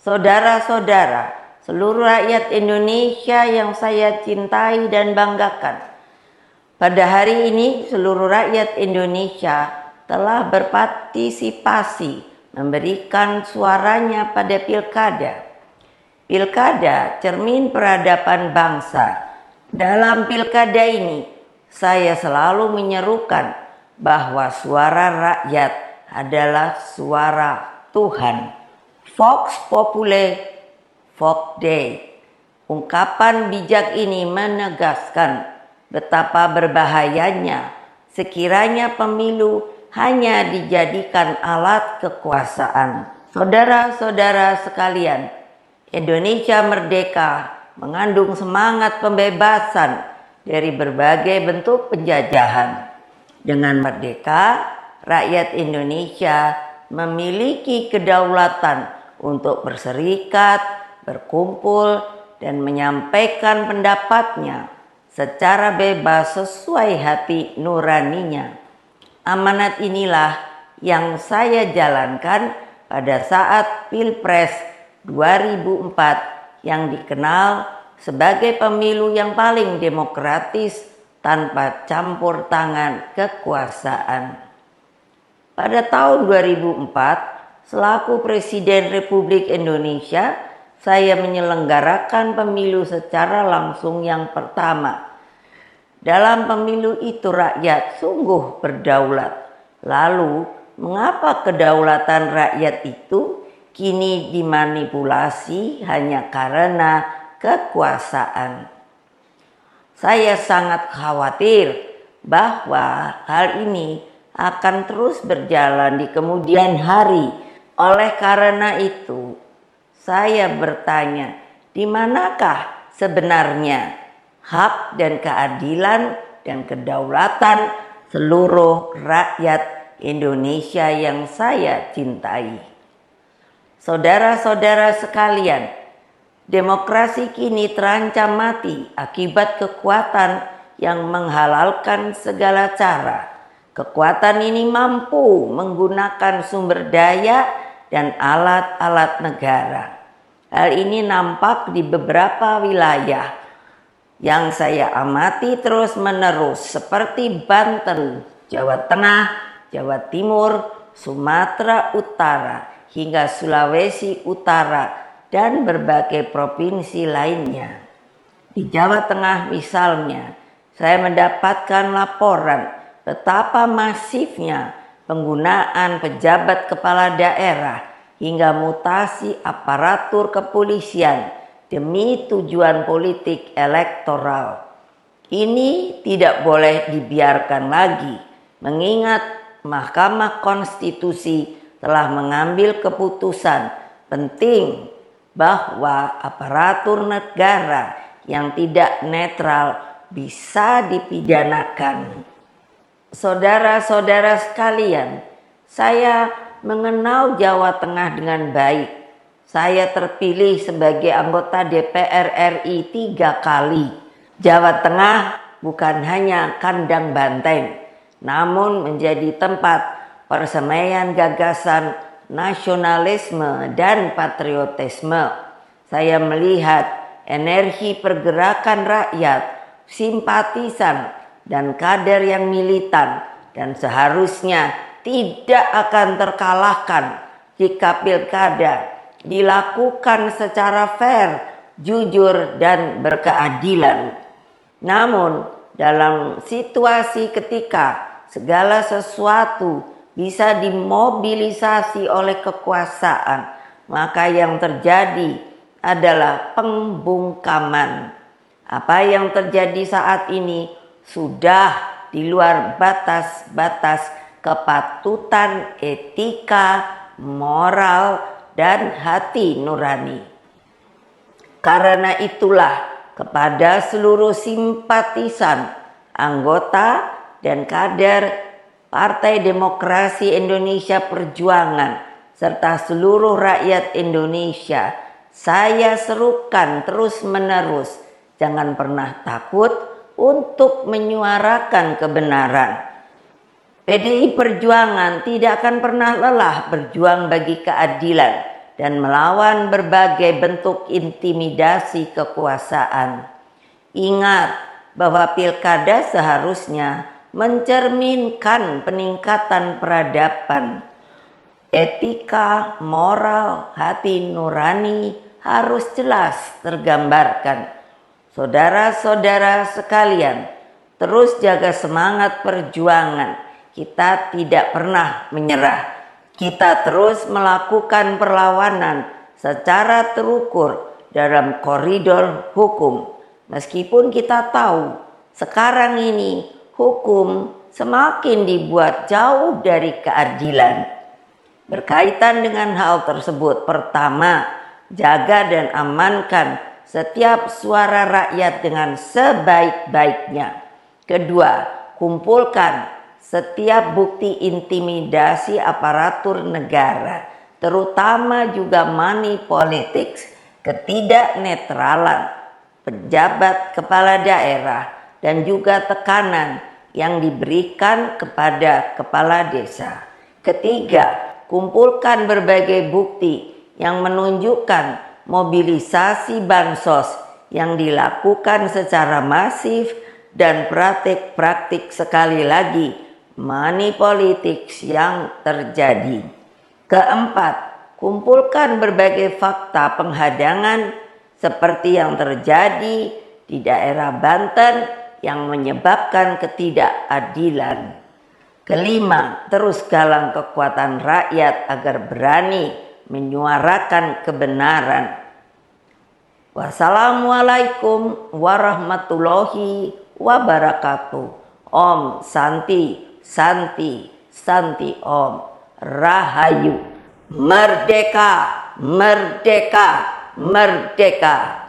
Saudara-saudara, seluruh rakyat Indonesia yang saya cintai dan banggakan. Pada hari ini seluruh rakyat Indonesia telah berpartisipasi memberikan suaranya pada pilkada. Pilkada cermin peradaban bangsa. Dalam pilkada ini saya selalu menyerukan bahwa suara rakyat adalah suara Tuhan. Vox Populi, Vox Dei. Ungkapan bijak ini menegaskan betapa berbahayanya sekiranya pemilu hanya dijadikan alat kekuasaan. Saudara-saudara sekalian, Indonesia merdeka mengandung semangat pembebasan dari berbagai bentuk penjajahan. Dengan merdeka, rakyat Indonesia memiliki kedaulatan untuk berserikat, berkumpul, dan menyampaikan pendapatnya secara bebas sesuai hati nuraninya. Amanat inilah yang saya jalankan pada saat Pilpres 2004 yang dikenal sebagai pemilu yang paling demokratis tanpa campur tangan kekuasaan. Pada tahun 2004, selaku Presiden Republik Indonesia, saya menyelenggarakan pemilu secara langsung yang pertama. Dalam pemilu itu rakyat sungguh berdaulat. Lalu, mengapa kedaulatan rakyat itu kini dimanipulasi hanya karena kekuasaan? Saya sangat khawatir bahwa hal ini akan terus berjalan di kemudian hari. Oleh karena itu, saya bertanya, di manakah sebenarnya hak dan keadilan dan kedaulatan seluruh rakyat Indonesia yang saya cintai? Saudara-saudara sekalian, demokrasi kini terancam mati akibat kekuatan yang menghalalkan segala cara. Kekuatan ini mampu menggunakan sumber daya dan alat-alat negara. Hal ini nampak di beberapa wilayah yang saya amati terus-menerus seperti Banten, Jawa Tengah, Jawa Timur, Sumatera Utara, hingga Sulawesi Utara, dan berbagai provinsi lainnya. Di Jawa Tengah misalnya, saya mendapatkan laporan betapa masifnya penggunaan pejabat kepala daerah hingga mutasi aparatur kepolisian demi tujuan politik elektoral. Ini tidak boleh dibiarkan lagi, mengingat Mahkamah Konstitusi telah mengambil keputusan penting bahwa aparatur negara yang tidak netral bisa dipidanakan. Saudara-saudara sekalian, saya mengenal Jawa Tengah dengan baik. Saya terpilih sebagai anggota DPR RI 3 kali. Jawa Tengah bukan hanya kandang banteng, namun menjadi tempat persemaian gagasan nasionalisme dan patriotisme. Saya melihat energi pergerakan rakyat, simpatisan, dan kader yang militan, dan seharusnya tidak akan terkalahkan jika pilkada dilakukan secara fair, jujur, dan berkeadilan. Namun dalam situasi ketika segala sesuatu bisa dimobilisasi oleh kekuasaan, maka yang terjadi adalah pembungkaman. Apa yang terjadi saat ini sudah di luar batas-batas kepatutan etika, moral, dan hati nurani. Karena itulah kepada seluruh simpatisan, anggota, dan kader Partai Demokrasi Indonesia Perjuangan serta seluruh rakyat Indonesia, saya serukan terus-menerus, jangan pernah takut untuk menyuarakan kebenaran. PDI Perjuangan tidak akan pernah lelah berjuang bagi keadilan dan melawan berbagai bentuk intimidasi kekuasaan. Ingat bahwa pilkada seharusnya mencerminkan peningkatan peradaban. Etika, moral, hati nurani harus jelas tergambarkan. Saudara-saudara sekalian, terus jaga semangat perjuangan. Kita tidak pernah menyerah. Kita terus melakukan perlawanan secara terukur dalam koridor hukum. Meskipun kita tahu sekarang ini hukum semakin dibuat jauh dari keadilan. Berkaitan dengan hal tersebut, pertama, jaga dan amankan setiap suara rakyat dengan sebaik-baiknya. Kedua, kumpulkan setiap bukti intimidasi aparatur negara, terutama juga money politics, ketidaknetralan pejabat kepala daerah, dan juga tekanan yang diberikan kepada kepala desa. Ketiga, kumpulkan berbagai bukti yang menunjukkan mobilisasi bansos yang dilakukan secara masif dan praktik-praktik sekali lagi money politics yang terjadi. Keempat, kumpulkan berbagai fakta penghadangan seperti yang terjadi di daerah Banten yang menyebabkan ketidakadilan. Kelima, terus galang kekuatan rakyat agar berani menyuarakan kebenaran. Wassalamualaikum warahmatullahi wabarakatuh. Om Santi, Santi, Santi Om. Rahayu. Merdeka, merdeka, merdeka.